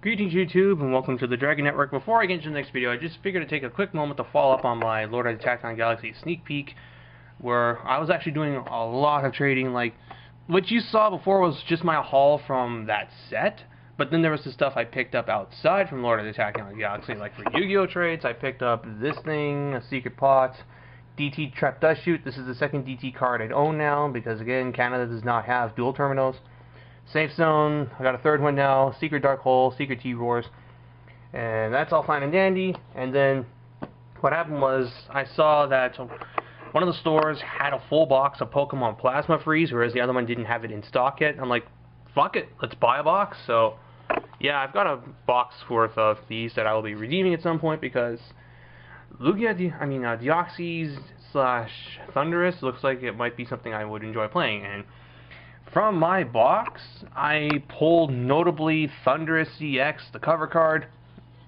Greetings YouTube and welcome to the Dragon Network. Before I get into the next video, I just figured to take a quick moment to follow up on my Lord of the Tachyon Galaxy sneak peek, where I was actually doing a lot of trading. Like, what you saw before was just my haul from that set, but then there was the stuff I picked up outside from Lord of the Tachyon Galaxy, like for Yu-Gi-Oh! Trades. I picked up this thing, a Secret Pot, DT Trap Dust Shoot. This is the second DT card I own now, because again, Canada does not have dual terminals. Safe Zone, I got a third one now, Secret Dark Hole, Secret T-Roars, and that's all fine and dandy. And then what happened was I saw that one of the stores had a full box of Pokemon Plasma Freeze, whereas the other one didn't have it in stock yet. I'm like, fuck it, let's buy a box. So yeah, I've got a box worth of these that I will be redeeming at some point, because Deoxys / Thundurus looks like it might be something I would enjoy playing. And from my box, I pulled notably Thundurus CX, the cover card,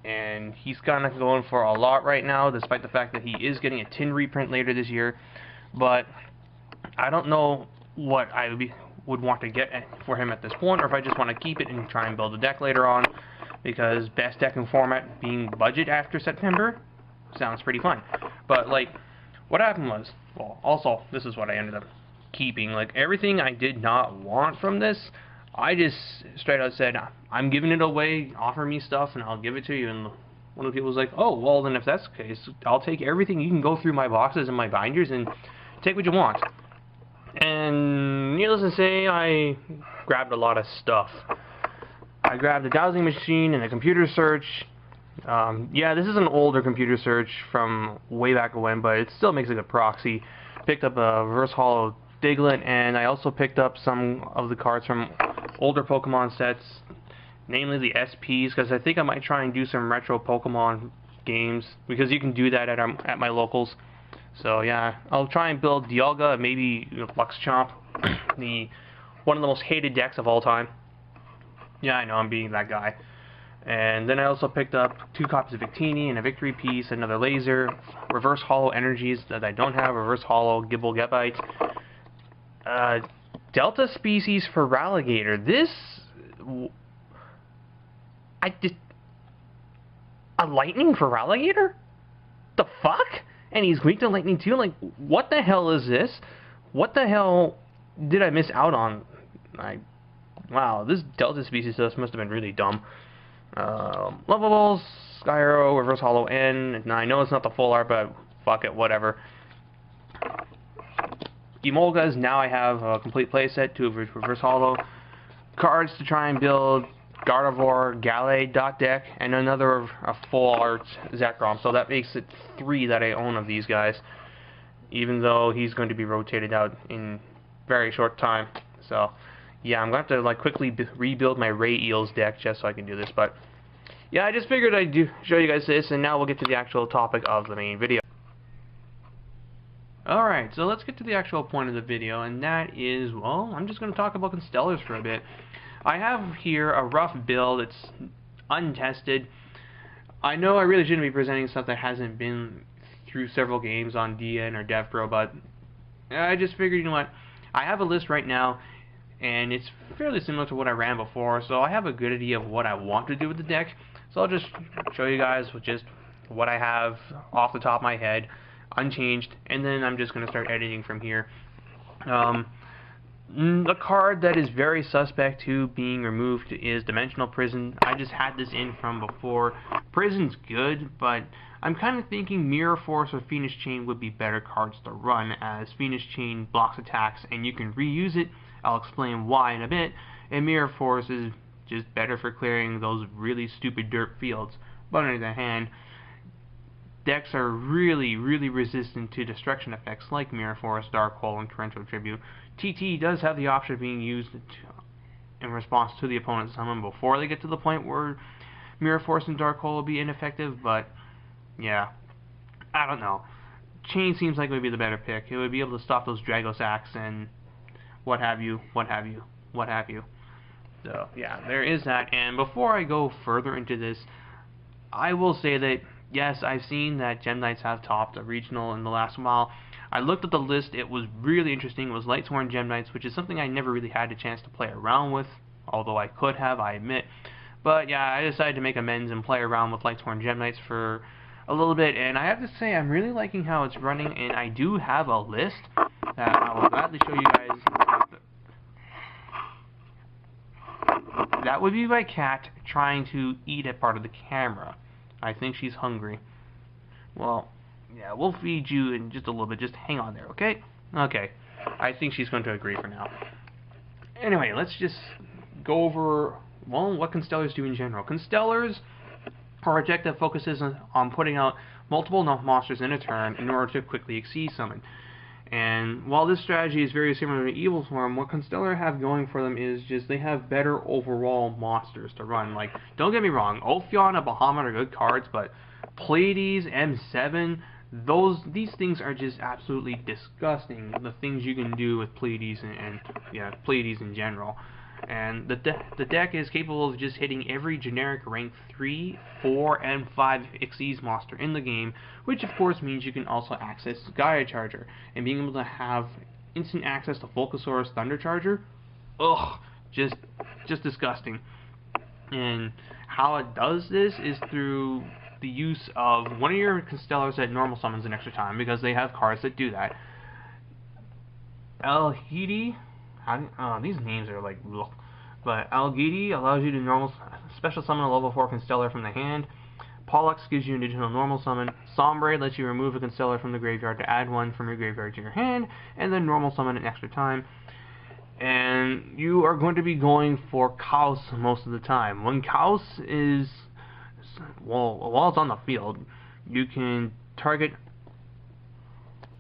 and he's kind of going for a lot right now, despite the fact that he is getting a tin reprint later this year. But I don't know what I would want to get for him at this point, or if I just want to keep it and try and build a deck later on, because best deck in format being budget after September sounds pretty fun. But like, what happened was, well, also, this is what I ended up keeping. Like, everything I did not want from this, I just straight out said, I'm giving it away, offer me stuff and I'll give it to you. And one of the people was like, oh, well then if that's the case, I'll take everything. You can go through my boxes and my binders and take what you want. And needless to say, I grabbed a lot of stuff. I grabbed a dowsing machine and a computer search. Yeah, this is an older computer search from way back when, but it still makes a good proxy. Picked up a reverse hollow Diglett, and I also picked up some of the cards from older Pokemon sets, namely the SPs, because I think I might try and do some retro Pokemon games, because you can do that at my locals. So yeah, I'll try and build Dialga, maybe Luxchamp, one of the most hated decks of all time. Yeah, I know, I'm being that guy. And then I also picked up 2 copies of Victini and a Victory Piece, another Laser, Reverse Hollow Energies that I don't have, Reverse Hollow Gibble Gebite, Delta Species for Ralligator. This, a Lightning for Ralligator? The fuck? And he's weak to Lightning too? Like, what the hell is this? What the hell did I miss out on? Wow, this Delta Species stuff must have been really dumb. Levables, Skyro, Reverse Hollow N. Now I know it's not the full art, but fuck it, whatever. Emolgas, now I have a complete playset, 2 of Reverse Hollow cards to try and build Gardevoir Gallade dot deck, and another a full art Zekrom. So that makes it 3 that I own of these guys, even though he's going to be rotated out in very short time. So yeah, I'm going to have to like quickly rebuild my Ray Eels deck just so I can do this. But yeah, I just figured I'd show you guys this, and now we'll get to the actual topic of the main video. Alright, so let's get to the actual point of the video, and that is, well, I'm just going to talk about Constellars for a bit. I have here a rough build. It's untested. I know I really shouldn't be presenting stuff that hasn't been through several games on DN or DevPro, but I just figured, you know what, I have a list right now, and it's fairly similar to what I ran before, so I have a good idea of what I want to do with the deck. So I'll just show you guys with just what I have off the top of my head, unchanged, and then I'm just going to start editing from here. The card that is very suspect to being removed is Dimensional Prison. I just had this in from before. Prison's good, but I'm kind of thinking Mirror Force or Phoenix Chain would be better cards to run, as Phoenix Chain blocks attacks and you can reuse it. I'll explain why in a bit. And Mirror Force is just better for clearing those really stupid dirt fields. But on the other hand, decks are really resistant to destruction effects like Mirror Force, Dark Hole, and Torrential Tribute. TT does have the option of being used in response to the opponent's summon before they get to the point where Mirror Force and Dark Hole will be ineffective, but yeah, I don't know. Chain seems like it would be the better pick. It would be able to stop those Dragosacks and what have you. So yeah, there is that. And before I go further into this, I will say that yes, I've seen that Gem Knights have topped a regional in the last while. I looked at the list, it was really interesting. It was Lightsworn Gem Knights, which is something I never really had a chance to play around with, although I could have, I admit. But yeah, I decided to make amends and play around with Lightsworn Gem Knights for a little bit, and I have to say I'm really liking how it's running, and I do have a list that I will gladly show you guys. That would be my cat trying to eat a part of the camera. I think she's hungry. Well, yeah, we'll feed you in just a little bit. Just hang on there, okay? Okay. I think she's going to agree for now. Anyway, let's just go over, well, what Constellars do in general. Constellars are a deck that focuses on putting out multiple monsters in a turn in order to quickly exceed summon. And while this strategy is very similar to Evil Swarm, what Constellar have going for them is just they have better overall monsters to run. Like, don't get me wrong, Ophion and Bahamut are good cards, but Pleiades, M7, these things are just absolutely disgusting. The things you can do with Pleiades and yeah, Pleiades in general. And the deck is capable of just hitting every generic rank 3, 4, and 5 Xyz monster in the game, which of course means you can also access Gaia Charger. And being able to have instant access to Volcasaur's Thunder Charger, ugh, just disgusting. And how it does this is through the use of one of your Constellars that normal summons an extra time, because they have cards that do that. Alhidi, these names are like, ugh. But Algidi allows you to special summon a level 4 Constellar from the hand. Pollux gives you an additional normal summon. Sombre lets you remove a Constellar from the graveyard to add one from your graveyard to your hand, and then normal summon an extra time. And you are going to be going for Chaos most of the time. When Chaos is, well, while it's on the field, you can target.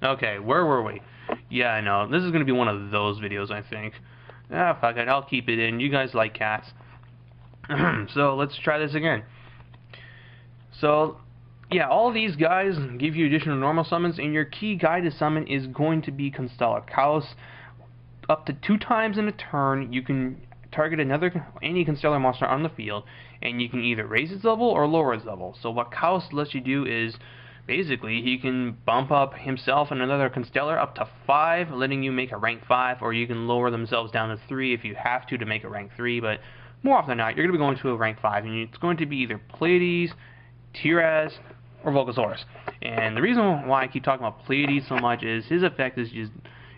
Okay, where were we? Yeah, I know. This is going to be one of those videos, I think. Ah, fuck it. I'll keep it in. You guys like cats. So, let's try this again. So, yeah, all these guys give you additional normal summons, and your key guided summon is going to be Constellar. Chaos, up to 2 times in a turn, you can target any Constellar monster on the field, and you can either raise its level or lower its level. So what Chaos lets you do is, basically, he can bump up himself and another Constellar up to 5, letting you make a rank 5, or you can lower themselves down to 3 if you have to make a rank 3, but more often than not, you're going to be going to a rank 5, and it's going to be either Pleiades, Tiraz, or Volcasaurus. And the reason why I keep talking about Pleiades so much is his effect is just,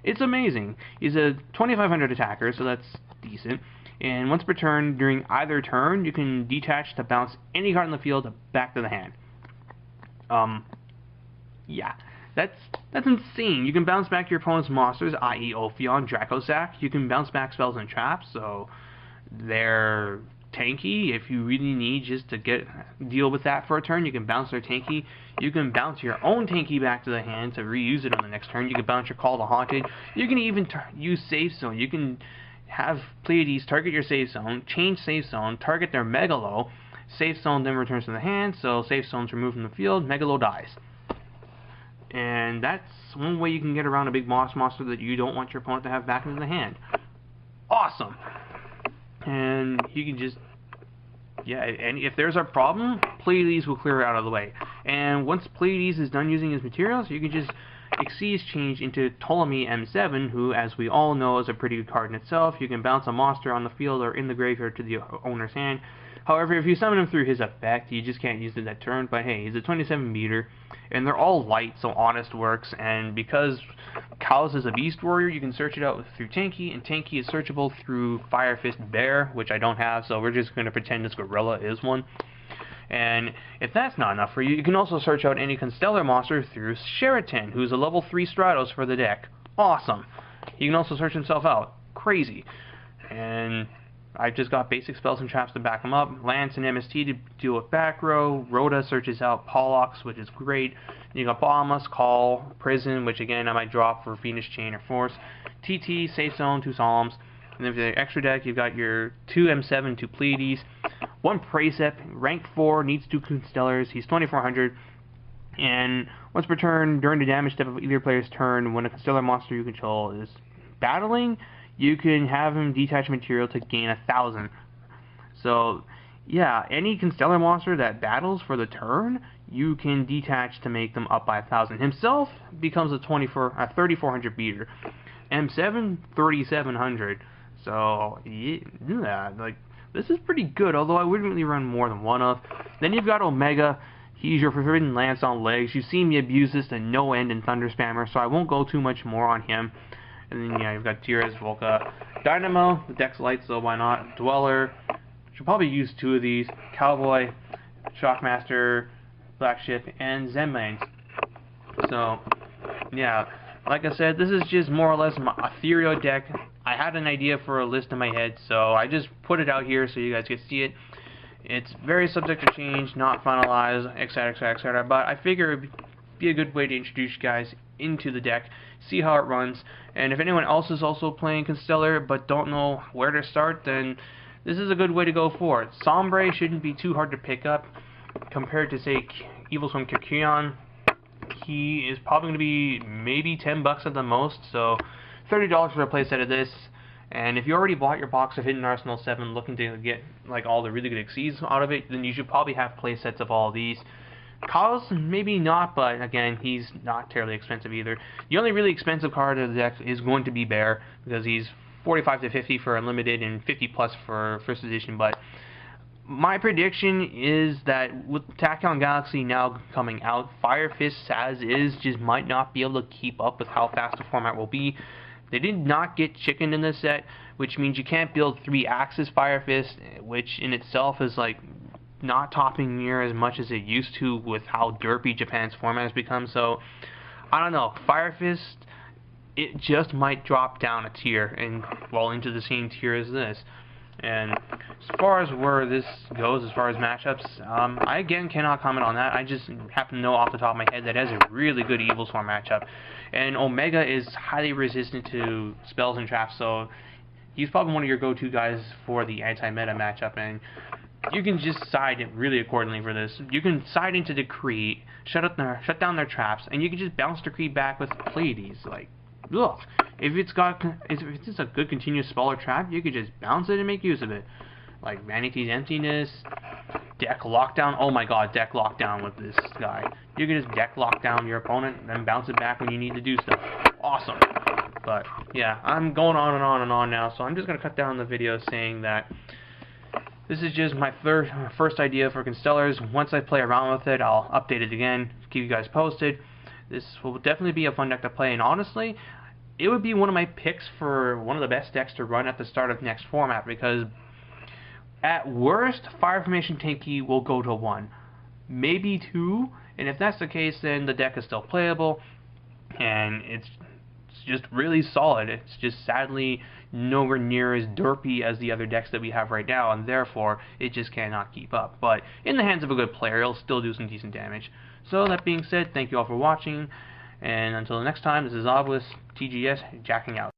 it's amazing. He's a 2500 attacker, so that's decent. And once per turn, during either turn, you can detach to bounce any card in the field back to the hand. Yeah, that's insane. You can bounce back your opponent's monsters, i.e. Ophion, Dracosac. You can bounce back spells and traps, so they're tanky. If you really need just to deal with that for a turn, you can bounce their tanky. You can bounce your own tanky back to the hand to reuse it on the next turn. You can bounce your Call to Haunted. You can even use Safe Zone. You can have Pleiades target your Safe Zone, change Safe Zone, target their Megalo. Safe Zone then returns to the hand, so Safe Zone's removed from the field, Megalo dies. And that's one way you can get around a big boss monster that you don't want your opponent to have back into the hand. Awesome! And you can just, yeah, and if there's a problem, Pleiades will clear it out of the way. And once Pleiades is done using his materials, you can just Xyz change into Ptolemy M7, who, as we all know, is a pretty good card in itself. You can bounce a monster on the field or in the graveyard to the owner's hand. However, if you summon him through his effect, you just can't use it that turn. But hey, he's a 27 meter, and they're all light, so Honest works. And because Chaos is a Beast Warrior, you can search it out through Tanky, and Tanky is searchable through Fire Fist Bear, which I don't have, so we're just going to pretend this Gorilla is one. And if that's not enough for you, you can also search out any Constellar monster through Sheraton, who's a level 3 Stratos for the deck. Awesome. He can also search himself out. Crazy. And I've just got basic spells and traps to back him up. Lance and MST to deal with back row. Rhoda searches out Pollux, which is great. You got Bahamus, Call, Prison, which again I might drop for Phoenix Chain or Force. TT, Safe Zone, 2 Psalms. And then for the extra deck, you've got your 2 M7, 2 Pleiades. 1 Precept, rank 4, needs 2 Constellars. He's 2400. And once per turn, during the damage step of either player's turn, when a Constellar monster you control is battling, you can have him detach material to gain 1000. So, yeah, any Constellar monster that battles for the turn, you can detach to make them up by 1000. Himself becomes a 3400 beater. M7, 3700. So yeah, like this is pretty good. Although I wouldn't really run more than one of. Then you've got Omega. He's your Forbidden Lance on legs. You've seen me abuse this to no end in Thunder Spammer, so I won't go too much more on him. And then yeah, you've got Tyrus, Volca, Dynamo. The deck's light, so why not? Dweller. Should probably use 2 of these. Cowboy, Shockmaster, Black Ship, and Zenmain. So yeah, like I said, this is just more or less my ethereal deck. I had an idea for a list in my head, so I just put it out here so you guys can see it. It's very subject to change, not finalized, etc, etc, etc, but I figure it would be a good way to introduce you guys into the deck, see how it runs, and if anyone else is also playing Constellar but don't know where to start, then this is a good way to go for it. Sombre shouldn't be too hard to pick up compared to, say, Evils from Kikyon. He is probably going to be maybe $10 at the most, so $30 for a playset of this. And if you already bought your box of Hidden Arsenal 7 looking to get like all the really good exceeds out of it, then you should probably have playsets of all these. Kyle's maybe not, but again, he's not terribly expensive either. The only really expensive card of the deck is going to be Bear, because he's 45 to 50 for Unlimited and 50 plus for First Edition, but my prediction is that with Tachyon Galaxy now coming out, Fire Fist as is just might not be able to keep up with how fast the format will be. They did not get chicken in this set, which means you can't build 3-axis Fire Fist, which in itself is like not topping near as much as it used to with how derpy Japan's format has become. So I don't know, Fire Fist, it just might drop down a tier and fall into the same tier as this. And as far as where this goes, as far as matchups, I again cannot comment on that. I just happen to know off the top of my head that it has a really good Evil Swarm matchup. And Omega is highly resistant to spells and traps, so he's probably one of your go-to guys for the anti-meta matchup. And you can just side it really accordingly for this. You can side into Decree, shut down their traps, and you can just bounce Decree back with Pleiades. Like, ugh. If it's a good continuous spell or trap, you could just bounce it and make use of it. Like Vanity's Emptiness, Deck Lockdown. Oh my god, Deck Lockdown with this guy. You can just Deck Lockdown your opponent and then bounce it back when you need to do stuff. Awesome. But yeah, I'm going on and on and on now, so I'm just going to cut down the video saying that this is just my first idea for Constellars. Once I play around with it, I'll update it again, keep you guys posted. This will definitely be a fun deck to play, and honestly, it would be one of my picks for one of the best decks to run at the start of next format, because at worst, Fire Formation Tanky will go to 1, maybe 2, and if that's the case, then the deck is still playable, and it's just really solid. It's just sadly nowhere near as derpy as the other decks that we have right now, and therefore it just cannot keep up. But in the hands of a good player, it'll still do some decent damage. So that being said, thank you all for watching, and until the next time, this is Obelisk, TGS, jacking out.